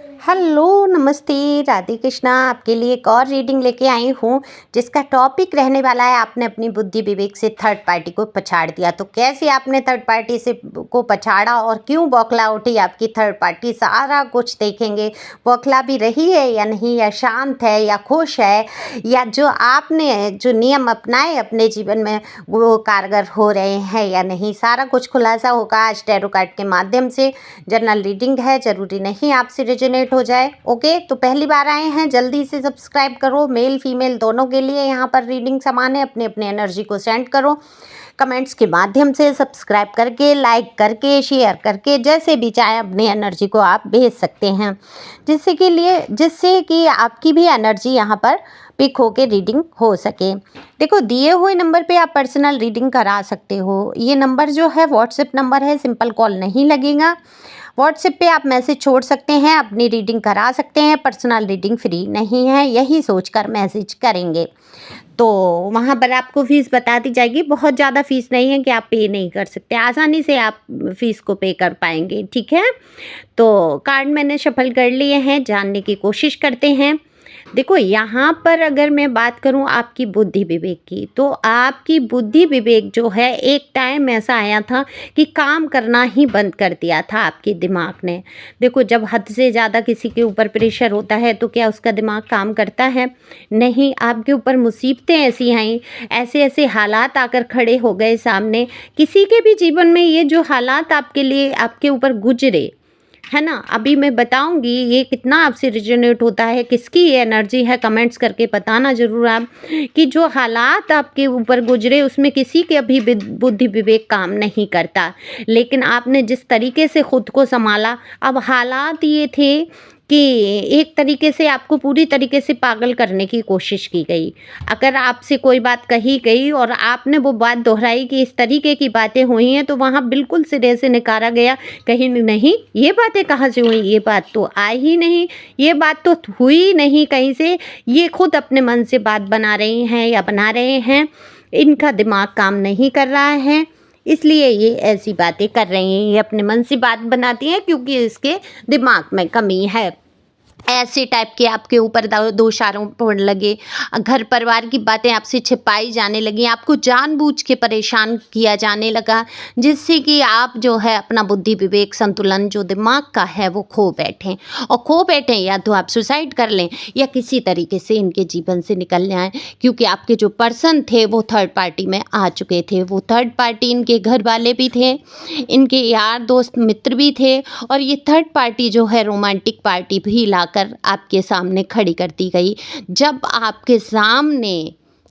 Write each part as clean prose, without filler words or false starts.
Hello, नमस्ते, राधे कृष्णा। आपके लिए एक और रीडिंग लेके आई हूँ, जिसका टॉपिक रहने वाला है आपने अपनी बुद्धि विवेक से थर्ड पार्टी को पछाड़ दिया। तो कैसे आपने थर्ड पार्टी से को पछाड़ा और क्यों बौखला उठी आपकी थर्ड पार्टी, सारा कुछ देखेंगे। बौखला भी रही है या नहीं, या शांत है या खुश है, या जो आपने जो नियम अपनाए अपने जीवन में वो कारगर हो रहे हैं या नहीं, सारा कुछ खुलासा होगा आज टैरो कार्ड के माध्यम से। जनरल रीडिंग है, ज़रूरी नहीं आपसे रेजोनेट हो जाए। ओके, तो पहली बार आए हैं जल्दी से सब्सक्राइब करो, मेल फीमेल दोनों के लिए यहाँ पर रीडिंग समान है। अपनी अपनी एनर्जी को सेंड करो कमेंट्स के माध्यम से, सब्सक्राइब करके, लाइक करके, शेयर करके, जैसे भी चाहे अपनी एनर्जी को आप भेज सकते हैं, जिससे कि आपकी भी एनर्जी यहाँ पर पिक होके रीडिंग हो सके। देखो, दिए हुए नंबर पे आप पर्सनल रीडिंग करा सकते हो। ये नंबर जो है व्हाट्सएप नंबर है, सिंपल कॉल नहीं लगेगा। व्हाट्सएप पे आप मैसेज छोड़ सकते हैं, अपनी रीडिंग करा सकते हैं। पर्सनल रीडिंग फ्री नहीं है, यही सोचकर मैसेज करेंगे तो वहाँ पर आपको फ़ीस बता दी जाएगी। बहुत ज़्यादा फ़ीस नहीं है कि आप पे नहीं कर सकते, आसानी से आप फ़ीस को पे कर पाएंगे। ठीक है, तो कार्ड मैंने शफल कर लिए हैं, जानने की कोशिश करते हैं। देखो, यहाँ पर अगर मैं बात करूँ आपकी बुद्धि विवेक की, तो आपकी बुद्धि विवेक जो है, एक टाइम ऐसा आया था कि काम करना ही बंद कर दिया था आपके दिमाग ने। देखो, जब हद से ज़्यादा किसी के ऊपर प्रेशर होता है तो क्या उसका दिमाग काम करता है? नहीं। आपके ऊपर मुसीबतें ऐसी आईं, ऐसे ऐसे हालात आकर खड़े हो गए सामने। किसी के भी जीवन में ये जो हालात आपके लिए आपके ऊपर गुजरे, है ना, अभी मैं बताऊंगी ये कितना आपसे रिजोनेट होता है, किसकी ये एनर्जी है, कमेंट्स करके बताना ज़रूर आप कि जो हालात आपके ऊपर गुजरे उसमें किसी के अभी बुद्धि विवेक काम नहीं करता। लेकिन आपने जिस तरीके से खुद को संभाला, अब हालात ये थे कि एक तरीके से आपको पूरी तरीके से पागल करने की कोशिश की गई। अगर आपसे कोई बात कही गई और आपने वो बात दोहराई कि इस तरीके की बातें हुई हैं, तो वहाँ बिल्कुल सिरे से नकारा गया, कहीं नहीं, ये बातें कहाँ से हुई, ये बात तो आई ही नहीं, ये बात तो हुई नहीं कहीं से, ये खुद अपने मन से बात बना रही हैं या बना रहे हैं, इनका दिमाग काम नहीं कर रहा है, इसलिए ये ऐसी बातें कर रही हैं। ये अपने मन से बात बनाती हैं क्योंकि इसके दिमाग में कमी है। ऐसे टाइप के आपके ऊपर दोष आरोप होने लगे, घर परिवार की बातें आपसे छिपाई जाने लगी, आपको जानबूझ के परेशान किया जाने लगा, जिससे कि आप जो है अपना बुद्धि विवेक संतुलन जो दिमाग का है वो खो बैठें, या तो आप सुसाइड कर लें या किसी तरीके से इनके जीवन से निकल जाएं, क्योंकि आपके जो पर्सन थे वो थर्ड पार्टी में आ चुके थे। वो थर्ड पार्टी इनके घर वाले भी थे, इनके यार दोस्त मित्र भी थे, और ये थर्ड पार्टी जो है रोमांटिक पार्टी भी लाकर आपके सामने खड़ी कर दी गई। जब आपके सामने,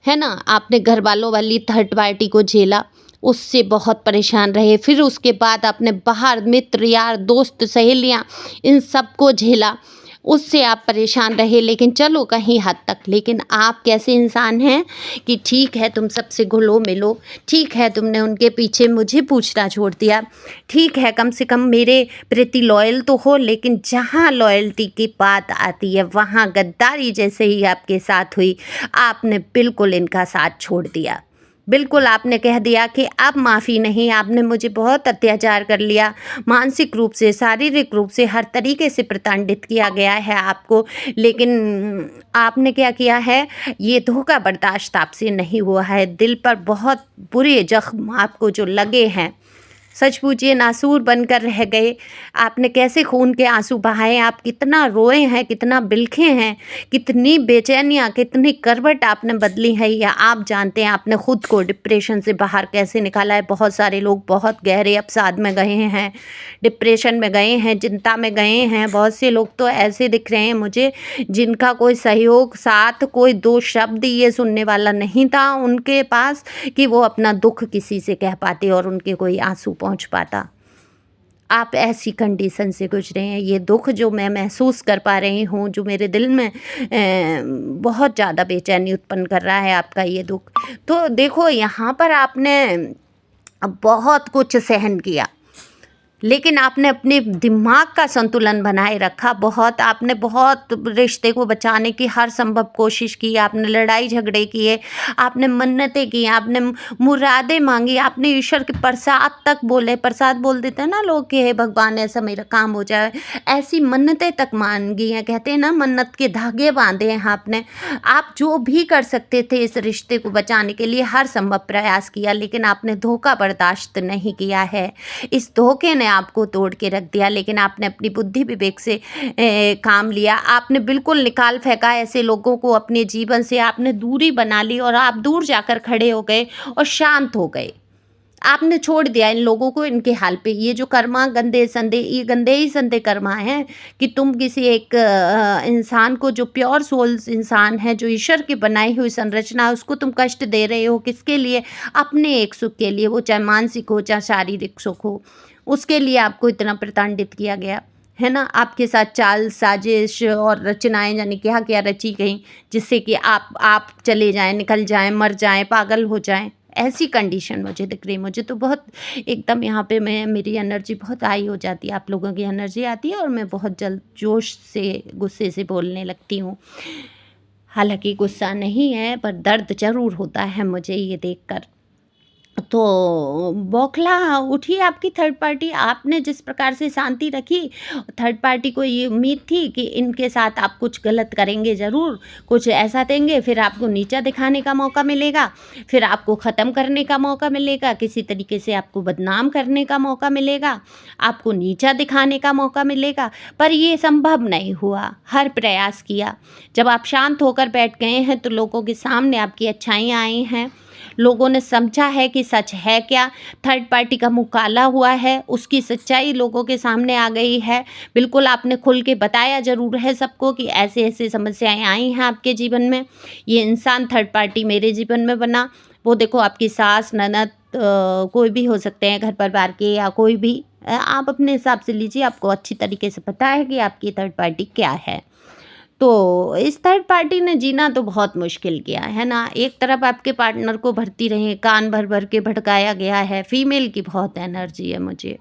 है ना, आपने घर वालों वाली थर्ड पार्टी को झेला, उससे बहुत परेशान रहे, फिर उसके बाद आपने बाहर मित्र यार दोस्त सहेलियां इन सबको झेला, उससे आप परेशान रहे, लेकिन चलो कहीं हद तक। लेकिन आप कैसे इंसान हैं कि ठीक है तुम सबसे घुलो मिलो, ठीक है तुमने उनके पीछे मुझे पूछना छोड़ दिया, ठीक है कम से कम मेरे प्रति लॉयल तो हो, लेकिन जहाँ लॉयल्टी की बात आती है वहाँ गद्दारी जैसे ही आपके साथ हुई, आपने बिल्कुल इनका साथ छोड़ दिया। बिल्कुल आपने कह दिया कि अब माफ़ी नहीं, आपने मुझे बहुत अत्याचार कर लिया, मानसिक रूप से, शारीरिक रूप से, हर तरीके से प्रताड़ित किया गया है आपको। लेकिन आपने क्या किया है, ये धोखा बर्दाश्त आपसे नहीं हुआ है। दिल पर बहुत बुरे जख्म आपको जो लगे हैं, सच पूछिए नासूर बनकर रह गए। आपने कैसे खून के आंसू बहाए, आप कितना रोए हैं, कितना बिलखे हैं, कितनी बेचैनियाँ, कितनी करवट आपने बदली है, या आप जानते हैं। आपने खुद को डिप्रेशन से बाहर कैसे निकाला है। बहुत सारे लोग बहुत गहरे अवसाद में गए हैं, डिप्रेशन में गए हैं, चिंता में गए हैं। बहुत से लोग तो ऐसे दिख रहे हैं मुझे जिनका कोई सहयोग, साथ, कोई दो शब्द ये सुनने वाला नहीं था उनके पास कि वो अपना दुख किसी से कह पाते और उनके कोई आंसू पहुंच पाता। आप ऐसी कंडीशन से गुजरे हैं। ये दुख जो मैं महसूस कर पा रही हूँ, जो मेरे दिल में बहुत ज़्यादा बेचैनी उत्पन्न कर रहा है आपका ये दुख। तो देखो, यहाँ पर आपने बहुत कुछ सहन किया, लेकिन आपने अपने दिमाग का संतुलन बनाए रखा। आपने बहुत रिश्ते को बचाने की हर संभव कोशिश की, आपने लड़ाई झगड़े किए, आपने मन्नतें की, आपने मुरादें मांगी, आपने ईश्वर के प्रसाद तक बोले, प्रसाद बोल देते हैं ना लोग कि हे भगवान ऐसा मेरा काम हो जाए, ऐसी मन्नतें तक मांगी हैं। कहते हैं ना मन्नत के धागे बांधे हैं आपने। आप जो भी कर सकते थे इस रिश्ते को बचाने के लिए हर संभव प्रयास किया, लेकिन आपने धोखा बर्दाश्त नहीं किया है। इस धोखे ने आपको तोड़ के रख दिया, लेकिन आपने अपनी बुद्धि विवेक से काम लिया। आपने बिल्कुल निकाल फेंका ऐसे लोगों को अपने जीवन से, आपने दूरी बना ली और आप दूर जाकर खड़े हो गए और शांत हो गए। आपने छोड़ दिया इन लोगों को इनके हाल पे। ये जो कर्मा गंदे संदे, ये गंदे ही संदे कर्मा हैं कि तुम किसी एक इंसान को, जो प्योर सोल्स इंसान है, जो ईश्वर की बनाई हुई संरचना है, उसको तुम कष्ट दे रहे हो। किसके लिए? अपने एक सुख के लिए, वो चाहे मानसिक हो चाहे शारीरिक सुख हो, उसके लिए आपको इतना प्रताड़ित किया गया है ना। आपके साथ चाल साजिश और रचनाएं जाने क्या क्या रची गई, जिससे कि आप चले जाएं, निकल जाएं, मर जाएं, पागल हो जाएं। ऐसी कंडीशन मुझे दिख रही। मुझे तो बहुत एकदम यहाँ पे मेरी एनर्जी बहुत हाई हो जाती है, आप लोगों की एनर्जी आती है और मैं बहुत जल्द जोश से गुस्से से बोलने लगती हूँ। हालांकि गुस्सा नहीं है, पर दर्द ज़रूर होता है मुझे ये देखकर। तो बौखला उठी आपकी थर्ड पार्टी। आपने जिस प्रकार से शांति रखी, थर्ड पार्टी को ये उम्मीद थी कि इनके साथ आप कुछ गलत करेंगे ज़रूर, कुछ ऐसा देंगे, फिर आपको नीचा दिखाने का मौका मिलेगा, फिर आपको ख़त्म करने का मौका मिलेगा, किसी तरीके से आपको बदनाम करने का मौका मिलेगा, आपको नीचा दिखाने का मौका मिलेगा। पर ये संभव नहीं हुआ। हर प्रयास किया। जब आप शांत होकर बैठ गए हैं तो लोगों के सामने आपकी अच्छाइयाँ आई हैं, लोगों ने समझा है कि सच है क्या। थर्ड पार्टी का मुँह काला हुआ है, उसकी सच्चाई लोगों के सामने आ गई है। बिल्कुल आपने खुल के बताया ज़रूर है सबको कि ऐसे ऐसे समस्याएं आई हैं आपके जीवन में। ये इंसान थर्ड पार्टी मेरे जीवन में बना। वो देखो आपकी सास, ननद, कोई भी हो सकते हैं घर परिवार के, या कोई भी, आप अपने हिसाब से लीजिए। आपको अच्छी तरीके से पता है कि आपकी थर्ड पार्टी क्या है। तो इस थर्ड पार्टी ने जीना तो बहुत मुश्किल किया है ना। एक तरफ आपके पार्टनर को भरती रहे, कान भर भर के भटकाया गया है। फीमेल की बहुत एनर्जी है मुझे।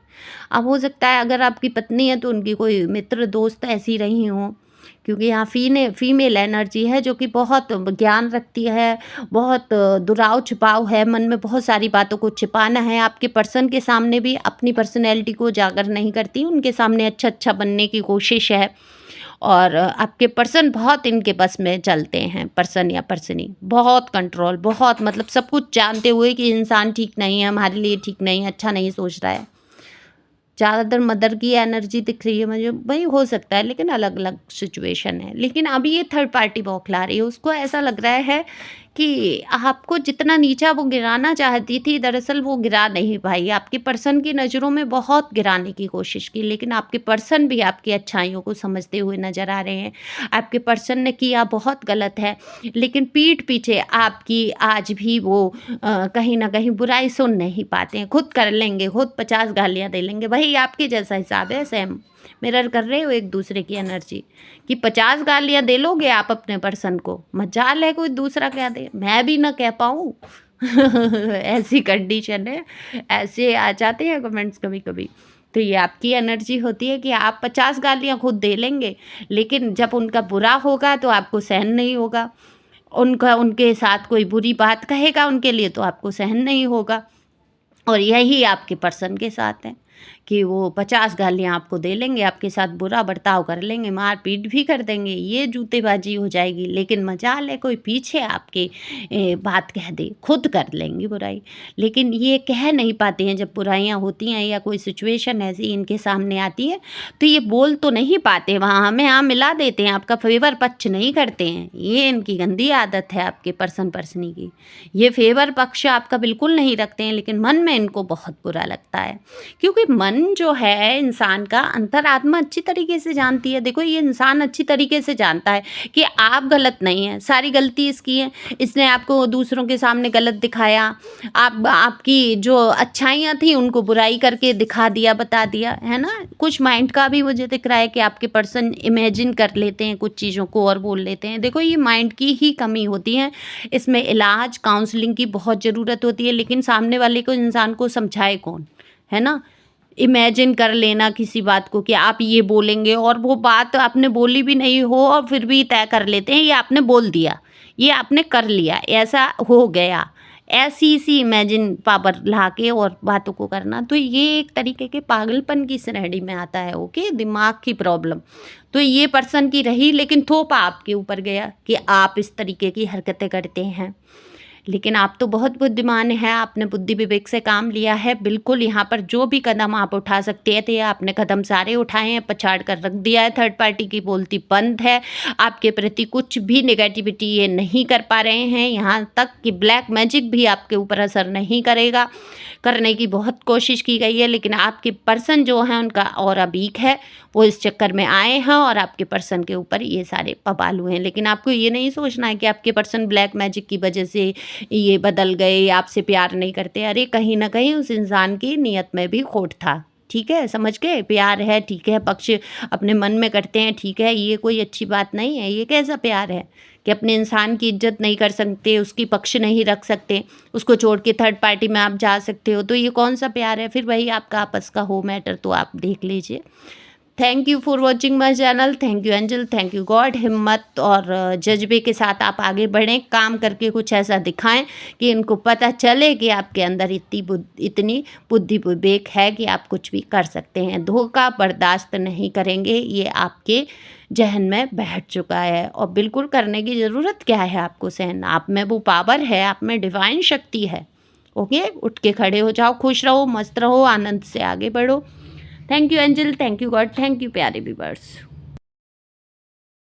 अब हो सकता है अगर आपकी पत्नी है तो उनकी कोई मित्र दोस्त ऐसी रही हो, क्योंकि यहाँ फीमेल एनर्जी है जो कि बहुत ज्ञान रखती है, बहुत दुराव छिपाव है, मन में बहुत सारी बातों को छिपाना है। आपके पर्सन के सामने भी अपनी पर्सनैलिटी को उजागर नहीं करती, उनके सामने अच्छा बनने की कोशिश है। और आपके पर्सन बहुत इनके बस में चलते हैं, पर्सन या पर्सनी बहुत कंट्रोल, बहुत मतलब सब कुछ जानते हुए कि इंसान ठीक नहीं है, हमारे लिए ठीक नहीं है, अच्छा नहीं सोच रहा है। ज़्यादातर मदर की एनर्जी दिख रही है मुझे। भाई हो सकता है, लेकिन अलग अलग सिचुएशन है। लेकिन अभी ये थर्ड पार्टी बौखला रही है, उसको ऐसा लग रहा है कि आपको जितना नीचा वो गिराना चाहती थी, दरअसल वो गिरा नहीं पाई। आपके पर्सन की नज़रों में बहुत गिराने की कोशिश की, लेकिन आपके पर्सन भी आपकी अच्छाइयों को समझते हुए नज़र आ रहे हैं। आपके पर्सन ने किया बहुत गलत है, लेकिन पीठ पीछे आपकी आज भी वो कहीं ना कहीं बुराई सुन नहीं पाते हैं। खुद कर लेंगे, खुद 50 गालियाँ दे लेंगे। वही आपके जैसा हिसाब है, सेम मिरर कर रहे हो एक दूसरे की एनर्जी, कि 50 गालियाँ दे लोगे आप अपने पर्सन को, मजाल है कोई दूसरा कह दे, मैं भी ना कह पाऊँ। ऐसी कंडीशन है, ऐसे आ जाते हैं कमेंट्स कभी कभी। तो ये आपकी एनर्जी होती है कि आप 50 गालियाँ खुद दे लेंगे, लेकिन जब उनका बुरा होगा तो आपको सहन नहीं होगा। उनके साथ कोई बुरी बात कहेगा उनके लिए तो आपको सहन नहीं होगा। और यही आपके पर्सन के साथ है कि वो 50 गालियाँ आपको दे लेंगे, आपके साथ बुरा बर्ताव कर लेंगे, मार पीट भी कर देंगे, ये जूतेबाजी हो जाएगी। लेकिन मजाल है कोई पीछे आपके बात कह दे, खुद कर लेंगे बुराई। लेकिन ये कह नहीं पाते हैं, जब बुराइयाँ होती हैं या कोई सिचुएशन ऐसी इनके सामने आती है तो ये बोल तो नहीं पाते, वहाँ हमें यहाँ मिला देते हैं, आपका फेवर पक्ष नहीं करते हैं। ये इनकी गंदी आदत है आपके पर्सनी की। ये फेवर पक्ष आपका बिल्कुल नहीं रखते हैं, लेकिन मन में इनको बहुत बुरा लगता है, क्योंकि मन जो है इंसान का, अंतरात्मा अच्छी तरीके से जानती है। देखो ये इंसान अच्छी तरीके से जानता है कि आप गलत नहीं हैं, सारी गलती इसकी है, इसने आपको दूसरों के सामने गलत दिखाया, आपकी जो अच्छाइयाँ थी उनको बुराई करके दिखा दिया, बता दिया, है ना। कुछ माइंड का भी मुझे दिख रहा है कि आपके पर्सन इमेजिन कर लेते हैं कुछ चीज़ों को और बोल लेते हैं। देखो ये माइंड की ही कमी होती है, इसमें इलाज काउंसलिंग की बहुत ज़रूरत होती है, लेकिन सामने वाले को इंसान को समझाए कौन, है ना। इमेजिन कर लेना किसी बात को कि आप ये बोलेंगे और वो बात आपने बोली भी नहीं हो और फिर भी तय कर लेते हैं ये आपने बोल दिया, ये आपने कर लिया, ऐसा हो गया। ऐसी सी इमेजिन पावर ला के और बातों को करना, तो ये एक तरीके के पागलपन की श्रेणी में आता है। ओके, दिमाग की प्रॉब्लम। तो ये पर्सन की रही, लेकिन थोपा आपके ऊपर गया कि आप इस तरीके की हरकतें करते हैं। लेकिन आप तो बहुत बुद्धिमान हैं, आपने बुद्धि विवेक से काम लिया है। बिल्कुल यहाँ पर जो भी कदम आप उठा सकते थे आपने कदम सारे उठाए हैं, पछाड़ कर रख दिया है। थर्ड पार्टी की बोलती बंद है, आपके प्रति कुछ भी नेगेटिविटी ये नहीं कर पा रहे हैं। यहाँ तक कि ब्लैक मैजिक भी आपके ऊपर असर नहीं करेगा। करने की बहुत कोशिश की गई है, लेकिन आपके पर्सन जो हैं उनका ऑरा वीक है, वो इस चक्कर में आए हैं और आपके पर्सन के ऊपर ये सारे बवाल हुए हैं। लेकिन आपको ये नहीं सोचना है कि आपके पर्सन ब्लैक मैजिक की वजह से ये बदल गए, आपसे प्यार नहीं करते। अरे कहीं ना कहीं उस इंसान की नीयत में भी खोट था। ठीक है, समझ गए? प्यार है, ठीक है, पक्ष अपने मन में करते हैं, ठीक है, ये कोई अच्छी बात नहीं है। ये कैसा प्यार है कि अपने इंसान की इज्जत नहीं कर सकते, उसकी पक्ष नहीं रख सकते, उसको छोड़ के थर्ड पार्टी में आप जा सकते हो? तो ये कौन सा प्यार है? फिर वही आपका आपस का हो मैटर, तो आप देख लीजिए। Thank you for watching my channel. Thank you angel, thank you God. हिम्मत और जज्बे के साथ आप आगे बढ़ें, काम करके कुछ ऐसा दिखाएं कि इनको पता चले कि आपके अंदर इतनी बुद्धि विवेक है कि आप कुछ भी कर सकते हैं। धोखा बर्दाश्त नहीं करेंगे, ये आपके जहन में बैठ चुका है। और बिल्कुल करने की ज़रूरत क्या है आपको सहन? आप में वो पावर है, आप में डिवाइन शक्ति है। ओके, उठ के खड़े हो जाओ, खुश रहो, मस्त रहो, आनंद से आगे बढ़ो। Thank you angel, thank you God, thank you प्यारे व्यूअर्स।